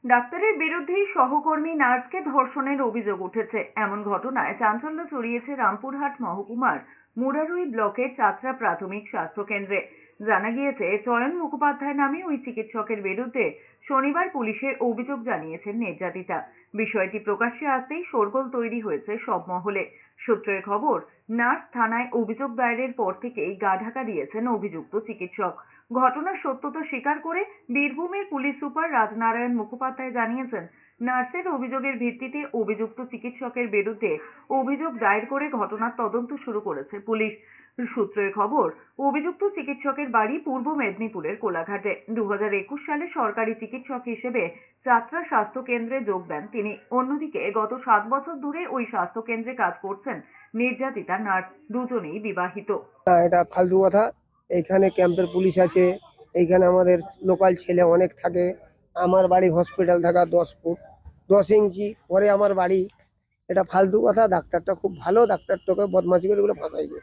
ডাক্তারের বিরুদ্ধেই সহকর্মী নার্সকে ধর্ষণের অভিযোগ উঠেছে। এমন ঘটনায় চাঞ্চল্য ছড়িয়েছে রামপুরহাট মহকুমার মুরারুই ব্লকের চাতরা প্রাথমিক স্বাস্থ্য কেন্দ্রে। জানা গিয়েছে, চয়ন মুখোপাধ্যায় নামে ওই চিকিৎসকের বিরুদ্ধে শনিবার পুলিশের অভিযোগ জানিয়েছেন নির্যাতিতা। বিষয়টি প্রকাশ্যে আসতেই শোরগোল তৈরি হয়েছে সব মহলে। সূত্রের খবর, নার্স থানায় অভিযোগ দায়েরের পর থেকেই গা ঢাকা দিয়েছেন অভিযুক্ত চিকিৎসক। ঘটনার সত্যতা স্বীকার করে বীরভূমের পুলিশ সুপার রাজনারায়ণ মুখোপাধ্যায় জানিয়েছেন, নার্সের অভিযোগের ভিত্তিতে অভিযুক্ত চিকিৎসকের বিরুদ্ধে অভিযোগ দায়ের করে ঘটনার তদন্ত শুরু করেছে পুলিশ। সূত্রের খবর, অভিযুক্ত চিকিৎসকের বাড়ি পূর্ব মেদিনীপুরের কোলাঘাটে। 2021 সালে সরকারি চিকিৎসক হিসেবে চাতরা স্বাস্থ্য কেন্দ্রে যোগ দেন তিনি। অন্যদিকে গত 7 বছর ধরে ওই স্বাস্থ্য কেন্দ্রে কাজ করছেন নির্যাতিতা নার্স, দুজনেই বিবাহিত। এটা ফালতু কথা। এইখানে ক্যাম্পের পুলিশ আছে, এইখানে আমাদের লোকাল ছেলে অনেক থাকে। আমার বাড়ি হসপিটাল থাকা 10 ফুট 10 ইঞ্চি পরে আমার বাড়ি। এটা ফালতু কথা। ডাক্তারটা খুব ভালো ডাক্তার, তোকে বদমাশি করে ফাঁসাইছে।